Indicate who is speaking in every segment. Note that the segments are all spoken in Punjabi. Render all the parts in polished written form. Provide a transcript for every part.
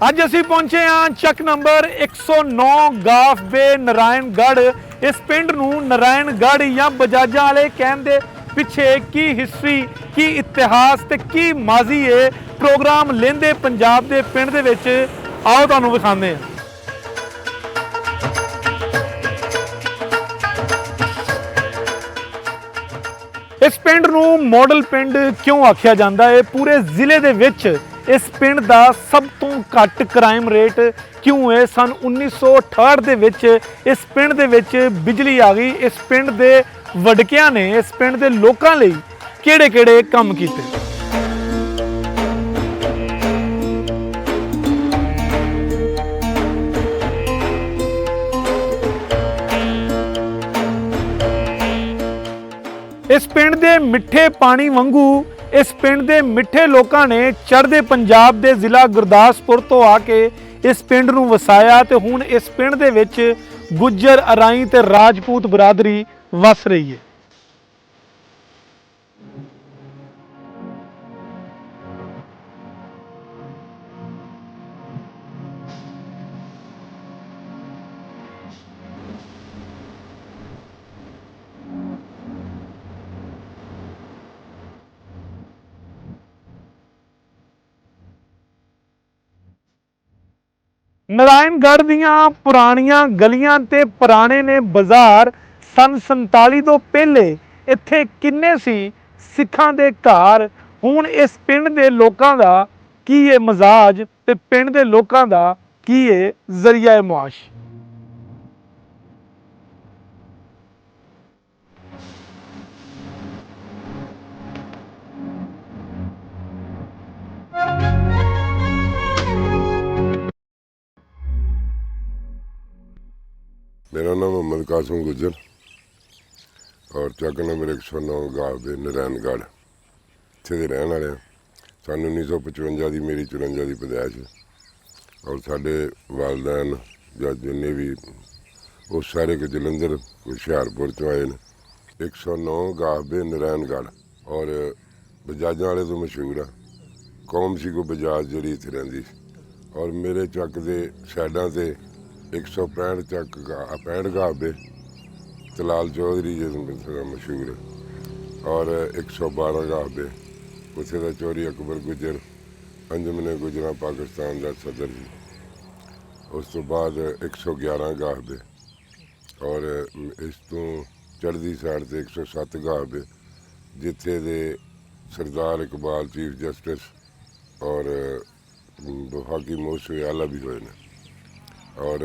Speaker 1: ਅੱਜ ਅਸੀਂ ਪਹੁੰਚੇ ਹਾਂ ਚੱਕ ਨੰਬਰ 109 ਗਾਫ ਬੇ ਨਾਰਾਇਣਗੜ੍ਹ। ਇਸ ਪਿੰਡ ਨੂੰ ਨਾਰਾਇਣਗੜ੍ਹ ਜਾਂ ਬਜਾਜਾਂ ਵਾਲੇ ਕਹਿਣ ਦੇ ਪਿੱਛੇ ਕੀ ਹਿਸਟਰੀ, ਕੀ ਇਤਿਹਾਸ ਤੇ ਕੀ ਮਾਜ਼ੀ ਹੈ। ਪ੍ਰੋਗਰਾਮ ਲਹਿੰਦੇ ਪੰਜਾਬ ਦੇ ਪਿੰਡ ਦੇ ਵਿੱਚ ਆਓ ਤੁਹਾਨੂੰ ਵਿਖਾਉਂਦੇ ਹਾਂ। ਇਸ ਪਿੰਡ ਨੂੰ ਮਾਡਲ ਪਿੰਡ ਕਿਉਂ ਆਖਿਆ ਜਾਂਦਾ ਹੈ? ਪੂਰੇ ਜ਼ਿਲ੍ਹੇ ਦੇ ਵਿੱਚ ਇਸ ਪਿੰਡ ਦਾ ਸਭ ਤੋਂ ਘੱਟ ਕ੍ਰਾਈਮ ਰੇਟ ਕਿਉਂ ਹੈ? ਸਨ 1968 ਦੇ ਵਿੱਚ ਇਸ ਪਿੰਡ ਦੇ ਵਿੱਚ ਬਿਜਲੀ ਆ ਗਈ। ਇਸ ਪਿੰਡ ਦੇ ਵਡਕਿਆਂ ਨੇ ਇਸ ਪਿੰਡ ਦੇ ਲੋਕਾਂ ਲਈ ਕਿਹੜੇ-ਕਿਹੜੇ ਕੰਮ ਕੀਤੇ? ਇਸ ਪਿੰਡ ਦੇ ਮਿੱਠੇ ਪਾਣੀ ਵਾਂਗੂ ਇਸ ਪਿੰਡ ਦੇ ਮਿੱਠੇ ਲੋਕਾਂ ਨੇ ਚੜ੍ਹਦੇ ਪੰਜਾਬ ਦੇ ਜ਼ਿਲ੍ਹਾ ਗੁਰਦਾਸਪੁਰ ਤੋਂ ਆ ਕੇ ਇਸ ਪਿੰਡ ਨੂੰ ਵਸਾਇਆ ਤੇ ਹੁਣ ਇਸ ਪਿੰਡ ਦੇ ਵਿੱਚ ਗੁੱਜਰ, ਅਰਾਈ ਤੇ ਰਾਜਪੂਤ ਬਰਾਦਰੀ ਵਸ ਰਹੀ ਹੈ। ਨਾਰਾਇਣਗੜ੍ਹ ਦੀਆਂ ਪੁਰਾਣੀਆਂ ਗਲੀਆਂ ਤੇ ਪੁਰਾਣੇ ਨੇ ਬਾਜ਼ਾਰ। ਸਨ 47 ਤੋਂ ਪਹਿਲੇ ਇੱਥੇ ਕਿੰਨੇ ਸੀ ਸਿੱਖਾਂ ਦੇ ਘਰ। ਹੁਣ ਇਸ ਪਿੰਡ ਦੇ ਲੋਕਾਂ ਦਾ ਕੀ ਹੈ ਮਜ਼ਾਜ ਤੇ ਪਿੰਡ ਦੇ ਲੋਕਾਂ ਦਾ ਕੀ ਹੈ ਜ਼ਰੀਆ ਮੁਆਸ਼।
Speaker 2: मेरा नाम मोहम्मद कासिम गुजर और ਚੱਕ नंबर 109 ਗਾਫ ਦੇ ਨਾਰਾਇਣਗੜ੍ਹ ਇੱਥੇ ਦੇ ਰਹਿਣ ਵਾਲੇ ਹਾਂ। ਸਨ 1955 ਦੀ ਮੇਰੀ 54 ਦੀ ਪੈਦਾਇਸ਼ ਔਰ ਸਾਡੇ ਵਾਲदैन ਜਾਂ ਜਿੰਨੇ ਵੀ ਉਹ ਸਾਰੇ ਕੁ ਜਲੰਧਰ ਹੁਸ਼ਿਆਰਪੁਰ ਤੋਂ ਆਏ ਨੇ। 109 ਗਾਫ ਦੇ ਨਾਰਾਇਣਗੜ੍ਹ ਔਰ ਬਜਾਜਾਂ ਵਾਲੇ ਤੋਂ ਮਸ਼ਹੂਰ ਆ। ਕੌਮ ਸੀ ਕੋ ਬਜਾਜ ਜਿਹੜੀ ਇੱਥੇ ਰਹਿੰਦੀ ਸੀ ਔਰ ਮੇਰੇ ਚੱਕ ਦੇ ਸਾਈਡਾਂ 'ਤੇ 165 ਚੱਕ 65 ਗਾਬੇ ਤਲਾਲ ਚੌਧਰੀ ਜਿਸ ਮਸ਼ਹੂਰ ਔਰ 112 ਗਾਬੇ ਉੱਥੇ ਦਾ ਚੌਧਰੀ ਅਕਬਰ ਗੁੱਜਰ ਅੰਜਮਨੇ ਗੁਜਰਾਂ ਪਾਕਿਸਤਾਨ ਦਾ ਸਦਰ ਸੀ। ਉਸ ਤੋਂ ਬਾਅਦ 111 ਗਾਬੇ ਔਰ ਇਸ ਤੋਂ ਚੜ੍ਹਦੀ ਸਾਈਡ 'ਤੇ 107 ਗਾਬੇ ਜਿੱਥੇ ਦੇ ਸਰਦਾਰ ਇਕਬਾਲ ਚੀਫ ਜਸਟਿਸ ਔਰ ਵਫਾਕੀ ਮੋਸਟਰੀ ਆਲਾ ਵੀ ਹੋਏ ਨੇ ਔਰ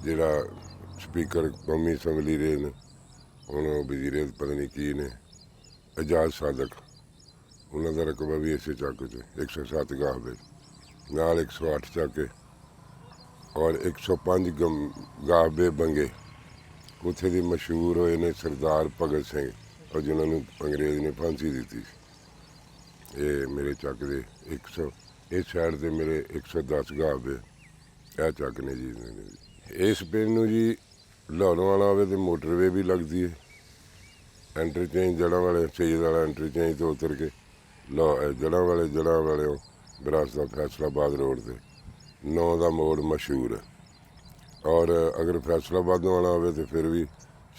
Speaker 2: ਜਿਹੜਾ ਸਪੀਕਰ ਕੌਮੀ ਅਸੈਂਬਲੀ ਰਹੇ ਨੇ ਹੁਣ ਵਜ਼ੀਰ ਪਤਾ ਨਹੀਂ ਕੀ ਨੇ ਇਜਾਜ਼ ਸਾਦਕ, ਉਹਨਾਂ ਦਾ ਰਕਬਾ ਵੀ ਇਸੇ ਚੱਕ 'ਚ 107 ਗਾਬੇ ਨਾਲ 108 ਚੱਕੇ ਔਰ 105 ਗਾਬੇ ਬੰਗੇ ਉੱਥੇ ਦੇ ਮਸ਼ਹੂਰ ਹੋਏ ਨੇ ਸਰਦਾਰ ਭਗਤ ਸਿੰਘ ਔਰ ਜਿਨ੍ਹਾਂ ਨੂੰ ਅੰਗਰੇਜ਼ ਨੇ ਫਾਂਸੀ ਦਿੱਤੀ ਸੀ। ਇਹ ਮੇਰੇ ਚੱਕ ਦੇ 100 ਇਸ ਸਾਈਡ 'ਤੇ ਮੇਰੇ 110 ਗਾਬੇ ਇਹ ਚੱਕ ਨੇ ਜੀ। ਇਸ ਪਿੰਡ ਨੂੰ ਜੀ ਲਾਹੌਰੋਂ ਵਾਲਾ ਹੋਵੇ ਤਾਂ ਮੋਟਰਵੇ ਵੀ ਲੱਗਦੀ ਹੈ। ਇੰਟਰਚੇਂਜ ਜੜ੍ਹਾਂ ਵਾਲੇ ਸਈਦ ਵਾਲਾ ਇੰਟਰਚੇਂਜ ਤੋਂ ਉਤਰ ਕੇ ਜੜ੍ਹਾਂ ਵਾਲੇ ਵਿਰਾਸਤ ਦਾ ਫੈਸਲਾਬਾਦ ਰੋਡ 'ਤੇ 9 ਦਾ ਮੋੜ ਮਸ਼ਹੂਰ ਹੈ ਔਰ ਅਗਰ ਫੈਸਲਾਬਾਦ ਵਾਲਾ ਹੋਵੇ ਤਾਂ ਫਿਰ ਵੀ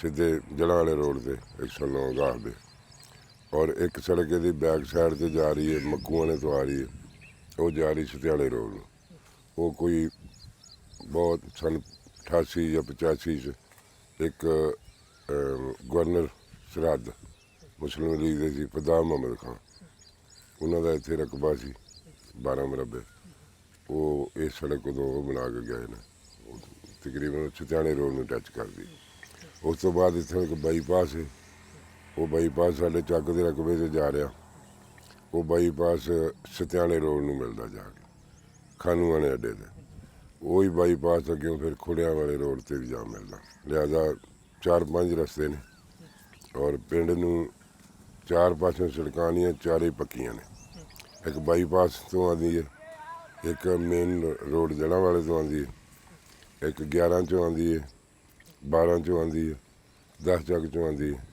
Speaker 2: ਸਿੱਧੇ ਜੜ੍ਹਾਂ ਵਾਲੇ ਰੋਡ 'ਤੇ 109 ਗਾਫ ਔਰ ਇੱਕ ਸੜਕ ਇਹਦੀ ਬੈਕ ਸਾਈਡ 'ਤੇ ਜਾ ਰਹੀ ਹੈ ਮੱਕੂਆਣੇ ਤੋਂ ਆ ਰਹੀ ਹੈ, ਉਹ ਜਾ ਰਹੀ ਸਤਿਆਲੇ ਰੋਡ ਨੂੰ। ਉਹ ਕੋਈ ਬਹੁਤ ਸਨ 88 ਜਾਂ 85 'ਚ ਇੱਕ ਗਵਰਨਰ ਸਰਹੱਦ ਮੁਸਲਿਮ ਲੀਗ ਦੇ ਸੀ ਫਦਾ ਮੁਹੰਮਦ ਖਾਨ, ਉਹਨਾਂ ਦਾ ਇੱਥੇ ਰਕਬਾ ਸੀ 12 ਮਰਬੇ। ਉਹ ਇਸ ਸੜਕ ਉਦੋਂ ਉਹ ਬਣਾ ਕੇ ਗਏ ਨੇ, ਤਕਰੀਬਨ ਸਤਿਆਲੇ ਰੋਡ ਨੂੰ ਟੱਚ ਕਰਦੀ। ਉਸ ਤੋਂ ਬਾਅਦ ਇੱਥੇ ਇੱਕ ਬਾਈਪਾਸ ਹੈ, ਉਹ ਬਾਈਪਾਸ ਸਾਡੇ ਚੱਕ ਦੇ ਰਕਬੇ 'ਤੇ ਜਾ ਰਿਹਾ। ਉਹ ਬਾਈਪਾਸ ਸਤਿਆਲੇ ਰੋਡ ਨੂੰ ਮਿਲਦਾ ਜਾ ਕੇ ਖਾਨੂਆਣੇ ਅੱਡੇ 'ਤੇ। ਉਹੀ ਬਾਈਪਾਸ ਅੱਗੇ ਫਿਰ ਖੁੜਿਆਂ ਵਾਲੇ ਰੋਡ 'ਤੇ ਵੀ ਜਾ ਮਿਲਦਾ। ਲਿਹਾਜ਼ਾ 4-5 ਰਸਤੇ ਨੇ ਔਰ ਪਿੰਡ ਨੂੰ 4 ਪਾਸਿਓਂ ਸੜਕਾਂ ਦੀਆਂ ਚਾਰੇ ਪੱਕੀਆਂ ਨੇ। ਇੱਕ ਬਾਈਪਾਸ ਤੋਂ ਆਉਂਦੀ ਹੈ, ਇੱਕ ਮੇਨ ਰੋਡ ਜੜ੍ਹਾਂ ਵਾਲੇ ਤੋਂ ਆਉਂਦੀ ਹੈ, ਇੱਕ 11 'ਚੋਂ ਆਉਂਦੀ ਹੈ, 12 'ਚੋਂ ਆਉਂਦੀ ਹੈ, 10 ਚੱਕ 'ਚੋਂ ਆਉਂਦੀ ਹੈ।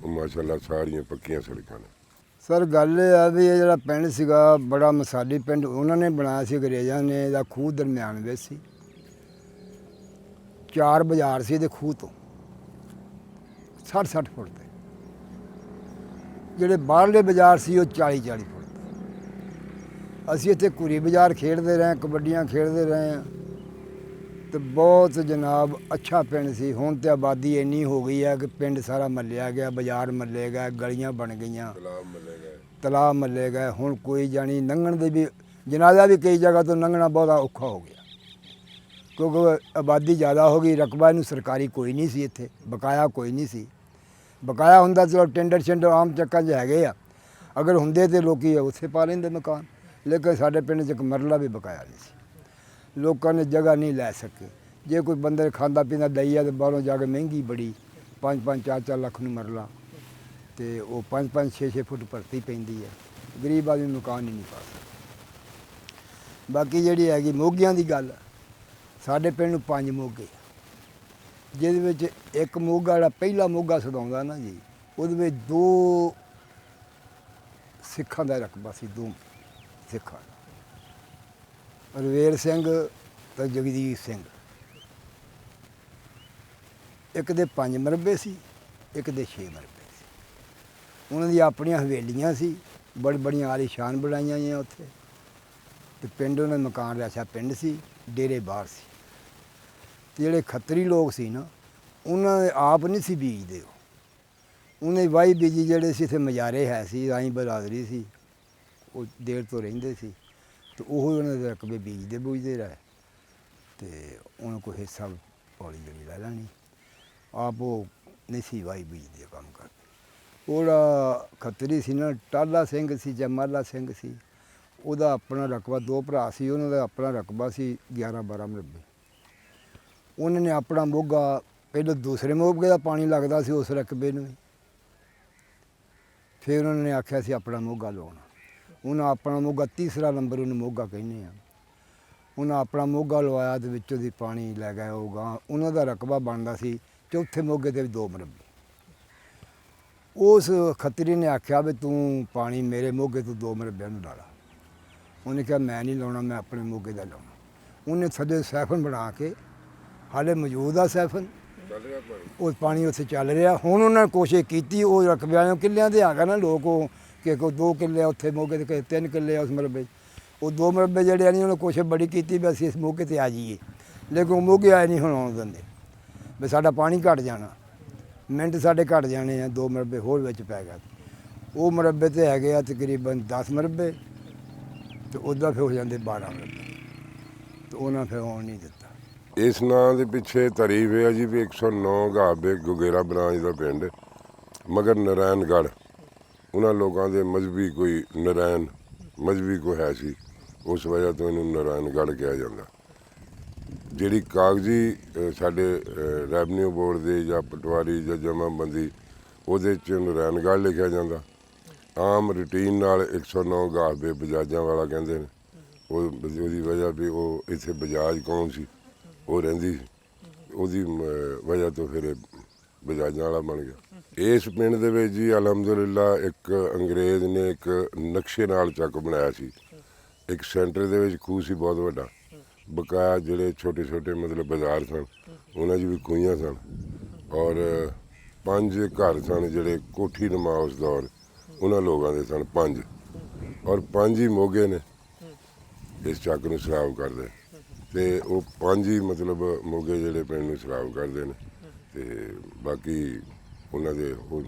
Speaker 2: ਉਹ ਮਾਸ਼ਾਅੱਲਾ ਸਾਰੀਆਂ ਪੱਕੀਆਂ ਸੜਕਾਂ ਨੇ।
Speaker 3: ਸਰ ਗੱਲ ਇਹ ਆ ਵੀ ਇਹ ਜਿਹੜਾ ਪਿੰਡ ਸੀਗਾ ਬੜਾ ਮਸਾਲੀ ਪਿੰਡ ਉਹਨਾਂ ਨੇ ਬਣਾਇਆ ਸੀ, ਅੰਗਰੇਜ਼ਾਂ ਨੇ। ਇਹਦਾ ਖੂਹ ਦਰਮਿਆਨ ਵਿੱਚ ਸੀ, 4 ਬਾਜ਼ਾਰ ਸੀ ਇਹਦੇ ਖੂਹ ਤੋਂ 60-60 ਫੁੱਟ ਦੇ। ਜਿਹੜੇ ਬਾਹਰਲੇ ਬਾਜ਼ਾਰ ਸੀ ਉਹ 40-40 ਫੁੱਟ ਦੇ। ਅਸੀਂ ਇੱਥੇ ਕੁਰੀ ਬਾਜ਼ਾਰ ਖੇਡਦੇ ਰਹੇ, ਕਬੱਡੀਆਂ ਖੇਡਦੇ ਰਹੇ ਹਾਂ ਤੇ ਬਹੁਤ ਜਨਾਬ ਅੱਛਾ ਪਿੰਡ ਸੀ। ਹੁਣ ਤੇ ਆਬਾਦੀ ਇੰਨੀ ਹੋ ਗਈ ਹੈ ਕਿ ਪਿੰਡ ਸਾਰਾ ਮੱਲਿਆ ਗਿਆ, ਬਾਜ਼ਾਰ ਮੱਲੇ ਗਏ, ਗਲੀਆਂ ਬਣ ਗਈਆਂ, ਤਲਾਬ ਮੱਲੇ ਗਏ। ਹੁਣ ਕੋਈ ਜਾਣੀ ਲੰਘਣ ਦੇ ਵੀ, ਜਨਾਜ਼ਾ ਵੀ ਕਈ ਜਗ੍ਹਾ ਤੋਂ ਲੰਘਣਾ ਬਹੁਤਾ ਔਖਾ ਹੋ ਗਿਆ ਕਿਉਂਕਿ ਆਬਾਦੀ ਜ਼ਿਆਦਾ ਹੋ ਗਈ। ਰਕਬਾ ਇਹਨੂੰ ਸਰਕਾਰੀ ਕੋਈ ਨਹੀਂ ਸੀ, ਇੱਥੇ ਬਕਾਇਆ ਕੋਈ ਨਹੀਂ ਸੀ। ਬਕਾਇਆ ਹੁੰਦਾ ਚਲੋ ਟੈਂਡਰ ਸ਼ੈਂਡਰ ਆਮ ਚੱਕਾਂ 'ਚ ਹੈਗੇ ਆ, ਅਗਰ ਹੁੰਦੇ ਤੇ ਲੋਕੀ ਉੱਥੇ ਪਾ ਲੈਂਦੇ ਮਕਾਨ। ਲੇਕਿਨ ਸਾਡੇ ਪਿੰਡ 'ਚ ਇੱਕ ਮਰਲਾ ਵੀ ਬਕਾਇਆ ਨਹੀਂ ਸੀ, ਲੋਕਾਂ ਨੇ ਜਗ੍ਹਾ ਨਹੀਂ ਲੈ ਸਕੇ। ਜੇ ਕੋਈ ਬੰਦੇ ਖਾਂਦਾ ਪੀਂਦਾ ਦਈ ਆ ਤੇ ਬਾਹਰੋਂ ਜਾ ਕੇ ਮਹਿੰਗੀ ਬੜੀ 5-5 4-4 ਲੱਖ ਨੂੰ ਮਰਲਾ, ਤੇ ਉਹ 5-5 6-6 ਫੁੱਟ ਭਰਤੀ ਪੈਂਦੀ ਹੈ। ਗਰੀਬ ਆਦਮੀ ਮਕਾਨ ਹੀ ਨਹੀਂ ਪਾ ਸਕਦਾ। ਬਾਕੀ ਜਿਹੜੀ ਹੈਗੀ ਮੋਗਿਆਂ ਦੀ ਗੱਲ, ਸਾਡੇ ਪਿੰਡ ਨੂੰ 5 ਮੋਗੇ, ਜਿਹਦੇ ਵਿੱਚ ਇੱਕ ਮੋਗਾ ਜਿਹੜਾ ਪਹਿਲਾ ਮੋਗਾ ਸਦਾਉਂਦਾ ਨਾ ਜੀ, ਉਹਦੇ ਵਿੱਚ 2 ਸਿੱਖਾਂ ਦਾ ਰਕਬਾ ਸੀ, 2 ਸਿੱਖਾਂ, ਰਵੇਲ ਸਿੰਘ ਤੇ ਜਗਦੀਸ਼ ਸਿੰਘ। ਇੱਕ ਦੇ 5 ਮਰਬੇ ਸੀ, ਇੱਕ ਦੇ 6 ਮਰਬੇ ਸੀ। ਉਹਨਾਂ ਦੀ ਆਪਣੀਆਂ ਹਵੇਲੀਆਂ ਸੀ, ਬੜੀਆਂ ਆਲੀਸ਼ਾਨ ਬਣਾਈਆਂ ਹੋਈਆਂ ਉੱਥੇ, ਤੇ ਪਿੰਡ ਉਹਨਾਂ ਦਾ ਮਕਾਨ ਰਿਆਸਾ ਪਿੰਡ ਸੀ, ਡੇਰੇ ਬਾਹਰ ਸੀ। ਤੇ ਜਿਹੜੇ ਖੱਤਰੀ ਲੋਕ ਸੀ ਨਾ, ਉਹਨਾਂ ਦੇ ਆਪ ਨਹੀਂ ਸੀ ਬੀਜਦੇ, ਉਹਨੇ ਵਾਹੀ ਬੀਜੀ। ਜਿਹੜੇ ਸੀ ਇੱਥੇ ਮਜਾਰੇ ਹੈ ਸੀ, ਆਈ ਬਰਾਦਰੀ ਸੀ, ਉਹ ਦੇਰ ਤੋਂ ਰਹਿੰਦੇ ਸੀ, ਤੇ ਉਹ ਉਹਨਾਂ ਦੇ ਰਕਬੇ ਬੀਜਦੇ ਬੂਝਦੇ ਰਹੇ, ਤੇ ਉਹਨਾਂ ਕੋਈ ਹਿੱਸਾ ਪੌਲੀ ਜਿਹੜੀ ਲੈ ਲੈਣੀ। ਆਪ ਉਹ ਨਹੀਂ ਸੀ ਵਾਹੀ ਬੀਜਦੇ ਕੰਮ ਕਰਦੇ। ਉਹਦਾ ਖੱਤਰੀ ਸੀ ਨਾ, ਟਾਲਾ ਸਿੰਘ ਸੀ ਜਾਂ ਮਾਲਾ ਸਿੰਘ ਸੀ, ਉਹਦਾ ਆਪਣਾ ਰਕਬਾ, 2 ਭਰਾ ਸੀ, ਉਹਨਾਂ ਦਾ ਆਪਣਾ ਰਕਬਾ ਸੀ 11-12 ਮਰਬੇ। ਉਹਨਾਂ ਨੇ ਆਪਣਾ ਮੋਗਾ, ਪਹਿਲਾਂ ਦੂਸਰੇ ਮੋਗੇ ਦਾ ਪਾਣੀ ਲੱਗਦਾ ਸੀ ਉਸ ਰਕਬੇ ਨੂੰ, ਫਿਰ ਉਹਨਾਂ ਨੇ ਆਖਿਆ ਸੀ ਆਪਣਾ ਮੋਗਾ ਲਾਉਣਾ। ਉਹਨਾਂ ਆਪਣਾ ਮੋਗਾ, ਤੀਸਰਾ ਨੰਬਰ ਉਹਨੂੰ ਮੋਗਾ ਕਹਿੰਦੇ ਆ, ਉਹਨਾਂ ਆਪਣਾ ਮੋਗਾ ਲਵਾਇਆ ਤੇ ਵਿੱਚੋਂ ਦੀ ਪਾਣੀ ਲੈ ਗਏ ਉਹ ਗਾਂ। ਉਹਨਾਂ ਦਾ ਰਕਬਾ ਬਣਦਾ ਸੀ ਚੌਥੇ ਮੋਗੇ ਦੇ 2 ਮਰਬੇ। ਉਸ ਖੱਤਰੀ ਨੇ ਆਖਿਆ ਵੀ ਤੂੰ ਪਾਣੀ ਮੇਰੇ ਮੋਗੇ ਤੋਂ 2 ਮਰਬਿਆਂ ਨੂੰ ਲਾ ਲਾ। ਉਹਨੇ ਕਿਹਾ ਮੈਂ ਨਹੀਂ ਲਾਉਣਾ, ਮੈਂ ਆਪਣੇ ਮੋਗੇ ਦਾ ਲਾਉਣਾ। ਉਹਨੇ ਥੱਲੇ ਸੈਫਨ ਬਣਾ ਕੇ, ਹਾਲੇ ਮੌਜੂਦ ਆ ਸੈਫਨ, ਉਹ ਪਾਣੀ ਉੱਥੇ ਚੱਲ ਰਿਹਾ। ਹੁਣ ਉਹਨਾਂ ਨੇ ਕੋਸ਼ਿਸ਼ ਕੀਤੀ, ਉਹ ਰਕਬਿਆਂ ਨੂੰ ਕਿੱਲਿਆਂ ਦੇ ਆ ਗਏ ਨਾ ਲੋਕ, ਉਹ ਕਿ ਕੋਈ 2 ਕਿੱਲੇ ਉੱਥੇ ਮੋਗੇ ਤੇ, ਕਿਸੇ 3 ਕਿੱਲੇ ਉਸ ਮਰਬੇ। ਉਹ 2 ਮਰਬੇ ਜਿਹੜੇ ਨਹੀਂ, ਉਹਨੇ ਕੋਸ਼ਿਸ਼ ਬੜੀ ਕੀਤੀ ਵੀ ਅਸੀਂ ਇਸ ਮੋਗੇ ਤੇ ਆ ਜਾਈਏ, ਲੇਕਿਨ ਉਹ ਮੋਗੇ ਆਏ ਨਹੀਂ ਹੁਣ ਆਉਣ ਦਿੰਦੇ ਵੀ ਸਾਡਾ ਪਾਣੀ ਘਟ ਜਾਣਾ, ਮਿੰਟ ਸਾਡੇ ਘਟ ਜਾਣੇ ਆ। 2 ਮਰਬੇ ਹੋਰ ਵਿੱਚ ਪੈ ਗਿਆ। ਉਹ ਮਰਬੇ ਤੇ ਹੈਗੇ ਆ ਤਕਰੀਬਨ 10 ਮਰਬੇ, ਤੇ ਉਹਦਾ ਫਿਰ ਹੋ ਜਾਂਦੇ 12 ਮਰਬੇ, ਤੇ ਉਹਨਾਂ ਫਿਰ ਆਉਣ ਨਹੀਂ ਦਿੱਤਾ।
Speaker 2: ਇਸ ਨਾਂ ਦੇ ਪਿੱਛੇ ਤਾਰੀਫ ਇਹ ਹੈ ਜੀ ਵੀ 109 ਗਾਬੇ ਗੁਗੇਰਾ ਬਰਾਂਚ ਦਾ ਪਿੰਡ, ਮਗਰ ਨਰੈਣਗੜ੍ਹ ਉਹਨਾਂ ਲੋਕਾਂ ਦੇ ਮਜ਼ਹਬੀ ਕੋਈ ਨਰੈਣ ਮਜ਼ਹਬੀ ਕੋਈ ਹੈ ਸੀ, ਉਸ ਵਜ੍ਹਾ ਤੋਂ ਇਹਨੂੰ ਨਰੈਣਗੜ੍ਹ ਕਿਹਾ ਜਾਂਦਾ। ਜਿਹੜੀ ਕਾਗਜ਼ੀ ਸਾਡੇ ਰੈਵਨਿਊ ਬੋਰਡ ਦੇ ਜਾਂ ਪਟਵਾਰੀ ਜਾਂ ਜਮ੍ਹਾਂਬੰਦੀ, ਉਹਦੇ 'ਚ ਨਰੈਣਗੜ੍ਹ ਲਿਖਿਆ ਜਾਂਦਾ। ਆਮ ਰੂਟੀਨ ਨਾਲ 109 ਗਾਬੇ ਬਜਾਜਾਂ ਵਾਲਾ ਕਹਿੰਦੇ ਨੇ, ਉਹਦੀ ਵਜ੍ਹਾ ਵੀ ਉਹ ਇੱਥੇ ਬਜਾਜ ਕੌਮ ਸੀ, ਉਹ ਰਹਿੰਦੀ ਸੀ, ਉਹਦੀ ਵਜ੍ਹਾ ਤੋਂ ਫਿਰ ਇਹ ਬਜਾਜਾਂ ਵਾਲਾ ਬਣ ਗਿਆ। ਇਸ ਪਿੰਡ ਦੇ ਵਿੱਚ ਜੀ ਅਲਹਮਦੁਲਿਲਾ ਇੱਕ ਅੰਗਰੇਜ਼ ਨੇ ਇੱਕ ਨਕਸ਼ੇ ਨਾਲ ਚੱਕ ਬਣਾਇਆ ਸੀ। ਇੱਕ ਸੈਂਟਰ ਦੇ ਵਿੱਚ ਖੂਹ ਸੀ ਬਹੁਤ ਵੱਡਾ, ਬਕਾਇਆ ਜਿਹੜੇ ਛੋਟੇ ਛੋਟੇ ਮਤਲਬ ਬਾਜ਼ਾਰ ਸਨ, ਉਹਨਾਂ 'ਚ ਵੀ ਖੂਹੀਆਂ ਸਨ, ਔਰ 5 ਘਰ ਸਨ ਜਿਹੜੇ ਕੋਠੀ ਨੁਮਾ ਉਸ ਦੌਰ ਉਹਨਾਂ ਲੋਕਾਂ ਦੇ ਸਨ 5, ਔਰ 5 ਹੀ ਮੋਗੇ ਨੇ ਇਸ ਚੱਕ ਨੂੰ ਸਰਾਬ ਕਰਦੇ, ਤੇ ਉਹ 5 ਹੀ ਮਤਲਬ ਮੋਗੇ ਜਿਹੜੇ ਪਿੰਡ ਨੂੰ ਸਰਾਬ ਕਰਦੇ ਨੇ। ਤੇ ਬਾਕੀ ਉਹਨਾਂ ਦੇ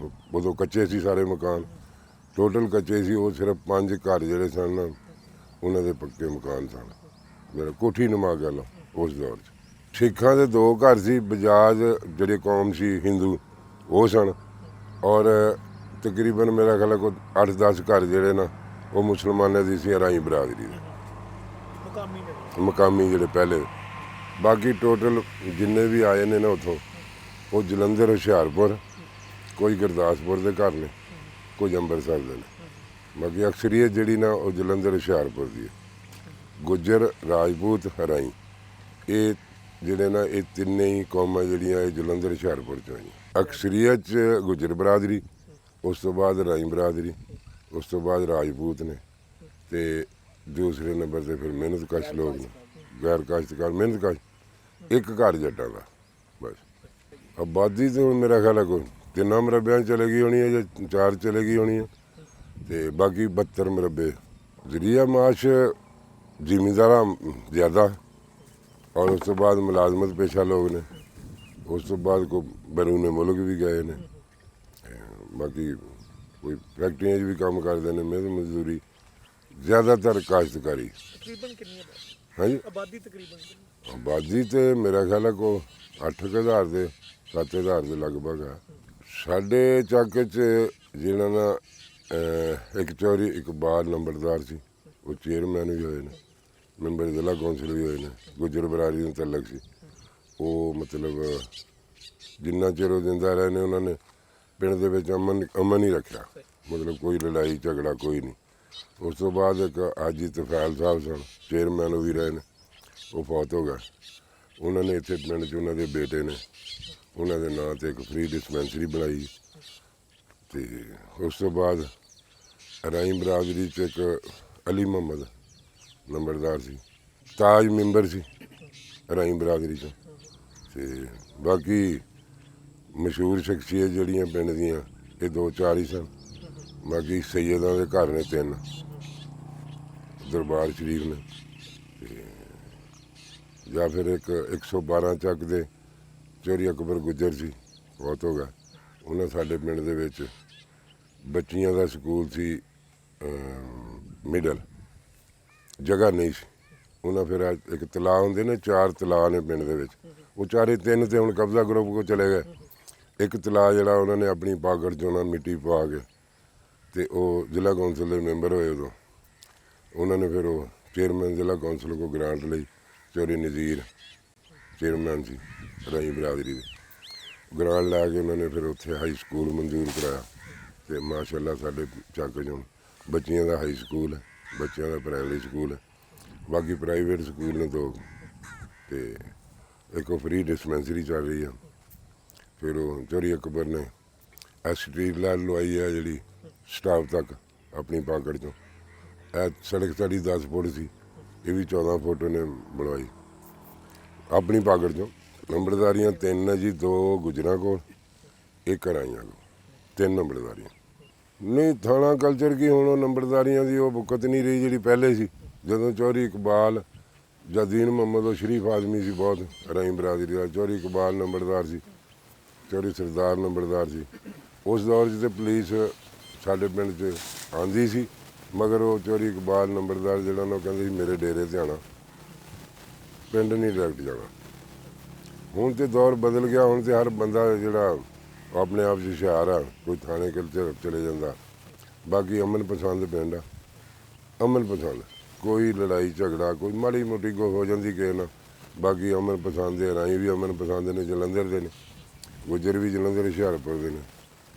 Speaker 2: ਉਦੋਂ ਕੱਚੇ ਸੀ ਸਾਰੇ ਮਕਾਨ, ਟੋਟਲ ਕੱਚੇ ਸੀ। ਉਹ ਸਿਰਫ 5 ਘਰ ਜਿਹੜੇ ਸਨ ਨਾ, ਉਹਨਾਂ ਦੇ ਪੱਕੇ ਮਕਾਨ ਸਨ, ਮੇਰਾ ਕੋਠੀ ਨੁਮਾ ਗੱਲ ਉਸ ਦੌਰ 'ਚ। ਸਿੱਖਾਂ ਦੇ 2 ਘਰ ਸੀ, ਬਜਾਜ ਜਿਹੜੇ ਕੌਮ ਸੀ ਹਿੰਦੂ ਉਹ ਸਨ, ਔਰ ਤਕਰੀਬਨ ਮੇਰਾ ਖਿਆਲ ਕੋਈ 8-10 ਘਰ ਜਿਹੜੇ ਨਾ ਉਹ ਮੁਸਲਮਾਨਾਂ ਦੀ ਸੀ, ਰਾਈ ਬਰਾਦਰੀ ਦੇ ਮਕਾਮੀ ਜਿਹੜੇ ਪਹਿਲੇ। ਬਾਕੀ ਟੋਟਲ ਜਿੰਨੇ ਵੀ ਆਏ ਨੇ ਨਾ ਉੱਥੋਂ, ਉਹ ਜਲੰਧਰ, ਹੁਸ਼ਿਆਰਪੁਰ, ਕੋਈ ਗੁਰਦਾਸਪੁਰ ਦੇ ਘਰ ਨੇ, ਕੁਝ ਅੰਮ੍ਰਿਤਸਰ ਦੇ ਨੇ। ਬਾਕੀ ਅਕਸਰੀਅਤ ਜਿਹੜੀ ਨਾ ਉਹ ਜਲੰਧਰ, ਹੁਸ਼ਿਆਰਪੁਰ ਦੀ ਹੈ। ਗੁੱਜਰ, ਰਾਜਪੂਤ, ਹਰਾਈ, ਇਹ ਜਿਹੜੇ ਨਾ ਇਹ ਤਿੰਨੇ ਹੀ ਕੌਮਾਂ ਜਿਹੜੀਆਂ ਇਹ ਜਲੰਧਰ, ਹੁਸ਼ਿਆਰਪੁਰ 'ਚ ਆਈਆਂ। ਅਕਸਰੀਅਤ 'ਚ ਗੁੱਜਰ ਬਰਾਦਰੀ, ਉਸ ਤੋਂ ਬਾਅਦ ਰਾਈ ਬਰਾਦਰੀ, ਉਸ ਤੋਂ ਬਾਅਦ ਰਾਜਪੂਤ ਨੇ ਤੇ ਦੂਸਰੇ ਨੰਬਰ ਤੇ ਫਿਰ ਮਿਹਨਤਕਸ਼ ਲੋਕ ਨੇ, ਗੈਰ ਕਾਸ਼ਤਕਾਰ ਮਿਹਨਤਕਸ਼। ਇੱਕ ਘਰ ਜੱਟਾਂ ਦਾ ਬਸ। ਆਬਾਦੀ ਤੇ ਹੁਣ ਮੇਰਾ ਖਿਆਲ ਹੈ ਕੋਈ 3 ਮਰਬਿਆਂ 'ਚ ਚਲੇ ਗਈ ਹੋਣੀ ਹੈ ਜਾਂ 4 ਚਲੇ ਗਈ ਹੋਣੀ ਹੈ ਤੇ ਬਾਕੀ 72 ਮਰਬੇ। ਜ਼ਰੀਆ ਮਾਸ਼ ਜ਼ਿਮੀਂਦਾਰਾਂ ਜ਼ਿਆਦਾ ਔਰ ਉਸ ਤੋਂ ਬਾਅਦ ਮੁਲਾਜ਼ਮਤ ਪੇਸ਼ਾ ਲੋਕ ਨੇ, ਉਸ ਤੋਂ ਬਾਅਦ ਕੋਈ ਬੈਰੂਨੇ ਮੁਲਕ ਵੀ ਗਏ ਨੇ, ਬਾਕੀ ਕੋਈ ਫੈਕਟਰੀਆਂ 'ਚ ਵੀ ਕੰਮ ਕਰਦੇ ਨੇ, ਮਿਹਨਤ ਮਜ਼ਦੂਰੀ, ਜ਼ਿਆਦਾਤਰ ਕਾਸ਼ਤਕਾਰੀ।
Speaker 1: ਤਕਰੀਬਨ ਕਿੰਨੀ
Speaker 2: ਹਾਂਜੀ
Speaker 1: ਆਬਾਦੀ ਤਕਰੀਬਨ?
Speaker 2: ਆਬਾਦੀ ਤੇ ਮੇਰਾ ਖਿਆਲ ਹੈ ਕੋ 8,000 ਦੇ 7,000 ਦੇ ਲਗਭਗ ਆ। ਸਾਡੇ ਚੱਕ 'ਚ ਜਿਹਨਾਂ ਦਾ ਇੱਕ ਚੌਰੀ ਇਕਬਾਲ ਨੰਬਰਦਾਰ ਸੀ, ਉਹ ਚੇਅਰਮੈਨ ਵੀ ਹੋਏ ਨੇ, ਮੈਂਬਰ ਜ਼ਿਲ੍ਹਾ ਕੌਂਸਲ ਵੀ ਹੋਏ ਨੇ, ਗੁੱਜਰ ਬਰਾਦਰੀ ਨੂੰ ਤਲਕ ਸੀ। ਉਹ ਮਤਲਬ ਜਿੰਨਾ ਚਿਰ ਉਹ ਜਿੰਦਾ ਰਹੇ ਨੇ ਉਹਨਾਂ ਨੇ ਪਿੰਡ ਦੇ ਵਿੱਚ ਅਮਨ ਹੀ ਰੱਖਿਆ, ਮਤਲਬ ਕੋਈ ਲੜਾਈ ਝਗੜਾ ਕੋਈ ਨਹੀਂ। ਉਸ ਤੋਂ ਬਾਅਦ ਇੱਕ ਹਾਜੀ ਤਫੈਲ ਸਾਹਿਬ ਸਨ, ਚੇਅਰਮੈਨ ਉਹ ਵੀ ਰਹੇ ਨੇ, ਉਹ ਫੌਤ ਹੋ ਗਏ। ਉਹਨਾਂ ਨੇ ਇੱਥੇ ਪਿੰਡ 'ਚ ਉਹਨਾਂ ਦੇ ਬੇਟੇ ਨੇ, ਉਹਨਾਂ ਦੇ ਨਾਂ 'ਤੇ ਇੱਕ ਫ੍ਰੀ ਡਿਸਪੈਂਸਰੀ ਬਣਾਈ। ਤੇ ਉਸ ਤੋਂ ਬਾਅਦ ਰਾਈ ਬਰਾਦਰੀ 'ਚ ਇੱਕ ਅਲੀ ਮੁਹੰਮਦ ਨੰਬਰਦਾਰ ਸੀ, ਤਾਜ ਮੈਂਬਰ ਸੀ ਰਾਈ ਬਰਾਦਰੀ 'ਚ। ਤੇ ਬਾਕੀ ਮਸ਼ਹੂਰ ਸ਼ਖਸੀਅਤ ਜਿਹੜੀਆਂ ਪਿੰਡ ਦੀਆਂ ਇਹ 2-4 ਹੀ ਸਨ। ਬਾਕੀ ਸੈਯਦਾਂ ਦੇ ਘਰ ਨੇ 3, ਦਰਬਾਰ ਸ਼ਰੀਫ ਨੇ ਤੇ ਜਾਂ ਫਿਰ ਇੱਕ 112 ਚੱਕ ਦੇ ਚੋਰੀ ਅਕਬਰ ਗੁੱਜਰ ਸੀ, ਬਹੁਤ ਹੋ ਗਿਆ। ਉਹਨਾਂ ਸਾਡੇ ਪਿੰਡ ਦੇ ਵਿੱਚ ਬੱਚੀਆਂ ਦਾ ਸਕੂਲ ਸੀ, ਮਿਡਲ ਜਗ੍ਹਾ ਨਹੀਂ ਸੀ। ਉਹਨਾਂ ਫਿਰ ਇੱਕ ਤਲਾਅ ਹੁੰਦੇ ਨੇ, 4 ਤਲਾਅ ਨੇ ਪਿੰਡ ਦੇ ਵਿੱਚ, ਉਹ 3 ਤੇ ਹੁਣ ਕਬਜ਼ਾ ਗਰੁੱਪ ਕੋ ਚਲੇ ਗਏ। ਇੱਕ ਤਲਾਅ ਜਿਹੜਾ ਉਹਨਾਂ ਨੇ ਆਪਣੀ ਪਾਗੜ 'ਚ ਉਹਨਾਂ ਮਿੱਟੀ ਪਵਾ ਕੇ ਤੇ ਉਹ ਜ਼ਿਲ੍ਹਾ ਕੌਂਸਲ ਦੇ ਮੈਂਬਰ ਹੋਏ ਉਦੋਂ। ਉਹਨਾਂ ਨੇ ਫਿਰ ਉਹ ਚੇਅਰਮੈਨ ਜ਼ਿਲ੍ਹਾ ਕੌਂਸਲ ਕੋ ਗ੍ਰਾਂਟ ਲਈ, ਚੌਰੀ ਨਜ਼ੀਰ ਚੇਅਰਮੈਨ ਸੀ ਰਾਈ ਬਰਾਦਰੀ ਦੇ, ਗ੍ਰਾਂਟ ਲੈ ਕੇ ਉਹਨਾਂ ਨੇ ਫਿਰ ਉੱਥੇ ਹਾਈ ਸਕੂਲ ਮਨਜ਼ੂਰ ਕਰਾਇਆ। ਤੇ ਮਾਸ਼ਾਅੱਲਾ ਸਾਡੇ ਚੱਕ 'ਚ ਹੁਣ ਬੱਚਿਆਂ ਦਾ ਹਾਈ ਸਕੂਲ ਹੈ, ਬੱਚਿਆਂ ਦਾ ਪ੍ਰਾਇਮਰੀ ਸਕੂਲ ਹੈ, ਬਾਕੀ ਪ੍ਰਾਈਵੇਟ ਸਕੂਲ ਨੇ 2 ਤੇ ਇੱਕ ਉਹ ਫ੍ਰੀ ਡਿਸਪੈਂਸਰੀ ਚੱਲ ਰਹੀ ਆ। ਫਿਰ ਉਹ ਚੋਰੀ ਅਕਬਰ ਨੇ ਸਟਰੀਟ ਲਾਈਟ ਲਵਾਈ ਹੈ ਜਿਹੜੀ ਸਟਾਫ ਤੱਕ ਆਪਣੀ ਪਾਕੜ 'ਚੋਂ। ਇਹ ਸੜਕ ਸਾਡੀ 10 ਫੁੱਟ ਸੀ, ਇਹ ਵੀ 14 ਫੁੱਟ ਉਹਨੇ ਬਣਵਾਈ ਆਪਣੀ ਪਾਕੜ ਚੋਂ। ਨੰਬਰਦਾਰੀਆਂ 3 ਹੈ ਜੀ, 2 ਗੁਜਰਾਂ ਕੋਲ, 1 ਰਾਈਆਂ ਕੋਲ, 3 ਨੰਬਰਦਾਰੀਆਂ। ਨਹੀਂ ਥਾਣਾ ਕਲਚਰ ਕੀ ਹੁਣ ਉਹ ਨੰਬਰਦਾਰੀਆਂ ਦੀ ਉਹ ਬੁਕਤ ਨਹੀਂ ਰਹੀ ਜਿਹੜੀ ਪਹਿਲੇ ਸੀ। ਜਦੋਂ ਚੌਰੀ ਇਕਬਾਲ ਜਦੀਨ ਮੁਹੰਮਦ, ਉਹ ਸ਼ਰੀਫ ਆਦਮੀ ਸੀ ਬਹੁਤ ਰਾਈ ਬਰਾਦਰੀ ਦਾ, ਚੌਰੀ ਇਕਬਾਲ ਨੰਬਰਦਾਰ ਸੀ, ਚੌਰੀ ਸਰਦਾਰ ਨੰਬਰਦਾਰ ਸੀ। ਉਸ ਦੌਰ 'ਚ ਤੇ ਪੁਲਿਸ ਸਾਡੇ ਪਿੰਡ 'ਚ ਆਉਂਦੀ ਸੀ, ਮਗਰ ਉਹ ਚੌਰੀ ਇਕਬਾਲ ਨੰਬਰਦਾਰ ਜਿਹੜਾ ਉਹ ਕਹਿੰਦੇ ਸੀ ਮੇਰੇ ਡੇਰੇ ਤੇ ਆਉਣਾ, ਪਿੰਡ ਨਹੀਂ ਡਾਇਰੈਕਟ ਜਾਣਾ। ਹੁਣ ਤੇ ਦੌਰ ਬਦਲ ਗਿਆ, ਹੁਣ ਤੇ ਹਰ ਬੰਦਾ ਜਿਹੜਾ ਆਪਣੇ ਆਪ 'ਚ ਹੁਸ਼ਿਆਰ ਆ, ਕੋਈ ਥਾਣੇ ਚਲੇ ਜਾਂਦਾ। ਬਾਕੀ ਅਮਨ ਪਸੰਦ ਪਿੰਡ ਆ, ਅਮਨ ਪਸੰਦ, ਕੋਈ ਲੜਾਈ ਝਗੜਾ, ਕੋਈ ਮਾੜੀ ਮੋਟੀ ਕੋ ਹੋ ਜਾਂਦੀ ਕਿਸੇ ਨਾਲ, ਬਾਕੀ ਅਮਨ ਪਸੰਦ ਹੈ। ਰਾਈ ਵੀ ਅਮਨ ਪਸੰਦ ਨੇ, ਜਲੰਧਰ ਦੇ ਨੇ, ਗੁੱਜਰ ਵੀ ਜਲੰਧਰ ਹੁਸ਼ਿਆਰਪੁਰ ਦੇ ਨੇ,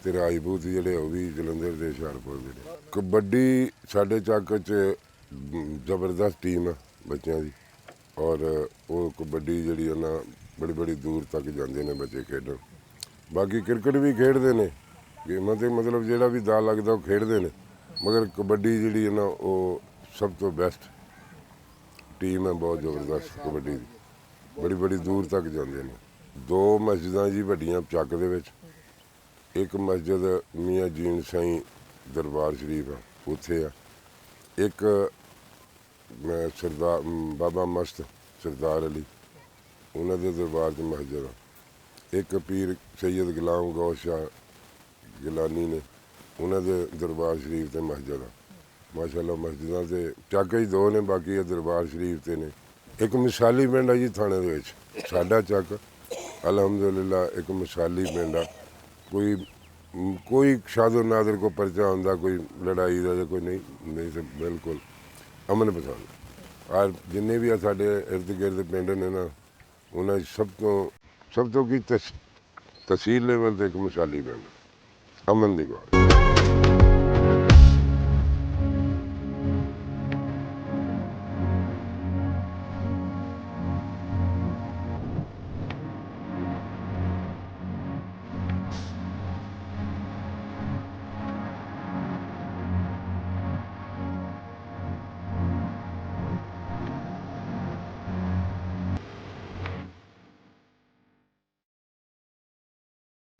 Speaker 2: ਤੇ ਰਾਜਪੂਤ ਜਿਹੜੇ ਉਹ ਵੀ ਜਲੰਧਰ ਦੇ ਹੁਸ਼ਿਆਰਪੁਰ ਦੇ ਨੇ। ਕਬੱਡੀ ਸਾਡੇ ਚੱਕ 'ਚ ਜ਼ਬਰਦਸਤ ਟੀਮ ਆ ਬੱਚਿਆਂ ਦੀ, ਔਰ ਉਹ ਕਬੱਡੀ ਜਿਹੜੀ ਉਹਨਾਂ ਬੜੀ ਦੂਰ ਤੱਕ ਜਾਂਦੇ ਨੇ ਬੱਚੇ ਖੇਡਣ। ਬਾਕੀ ਕ੍ਰਿਕਟ ਵੀ ਖੇਡਦੇ ਨੇ, ਗੇਮਾਂ 'ਤੇ ਮਤਲਬ ਜਿਹੜਾ ਵੀ ਦਾ ਲੱਗਦਾ ਉਹ ਖੇਡਦੇ ਨੇ, ਮਗਰ ਕਬੱਡੀ ਜਿਹੜੀ ਹੈ ਨਾ ਉਹ ਸਭ ਤੋਂ ਬੈਸਟ ਟੀਮ ਹੈ, ਬਹੁਤ ਜ਼ਬਰਦਸਤ ਕਬੱਡੀ ਦੀ, ਬੜੀ ਦੂਰ ਤੱਕ ਜਾਂਦੇ ਨੇ। 2 ਮਸਜਿਦਾਂ ਜੀ ਵੱਡੀਆਂ ਚੱਕ ਦੇ ਵਿੱਚ, ਇੱਕ ਮਸਜਿਦ ਮੀਆਂ ਜੀਨ ਸਾਈਂ ਦਰਬਾਰ ਸ਼ਰੀਫ ਆ, ਉੱਥੇ ਆ। ਇੱਕ ਸਰਦਾਰ ਬਾਬਾ ਮਸਤ ਸਰਦਾਰ ਅਲੀ, ਉਹਨਾਂ ਦੇ ਦਰਬਾਰ 'ਚ ਮਸਜਿਦ ਆ। ਇੱਕ ਪੀਰ ਸੈਯਦ ਗੁਲਾਮ ਗੌਸ ਸ਼ਾਹ ਗਿਲਾਨੀ ਨੇ, ਉਹਨਾਂ ਦੇ ਦਰਬਾਰ ਸ਼ਰੀਫ 'ਤੇ ਮਸਜਿਦ ਆ। ਮਾਸ਼ਾਅੱਲਾ ਮਸਜਿਦਾਂ 'ਤੇ ਚੱਕ 'ਚ 2 ਨੇ, ਬਾਕੀ ਇਹ ਦਰਬਾਰ ਸ਼ਰੀਫ 'ਤੇ ਨੇ। ਇੱਕ ਮਿਸਾਲੀ ਪਿੰਡ ਆ ਜੀ ਥਾਣੇ ਦੇ ਵਿੱਚ, ਸਾਡਾ ਚੱਕ ਅਲਹਮਦੁਲਿਲਾ ਇੱਕ ਮਿਸਾਲੀ ਪਿੰਡ ਆ। ਕੋਈ ਸ਼ਾਦੋ ਨਾਦਰ ਕੋ ਪਰਚਾ ਹੁੰਦਾ, ਕੋਈ ਲੜਾਈ ਦਾ ਜਾਂ ਕੋਈ ਨਹੀਂ ਤੇ ਬਿਲਕੁਲ ਅਮਨ ਪਸੰਦ। ਔਰ ਜਿੰਨੇ ਵੀ ਆ ਸਾਡੇ ਇਰਦ ਗਿਰਦ ਪਿੰਡ ਨੇ ਨਾ, ਉਹਨਾਂ 'ਚ ਸਭ ਤੋਂ ਕੀ ਤਹਿਸੀਲ ਲੈਵਲ 'ਤੇ ਇੱਕ ਮਿਸਾਲੀ ਪਿੰਡ, ਅਮਨ ਦੀ ਗੱਲ।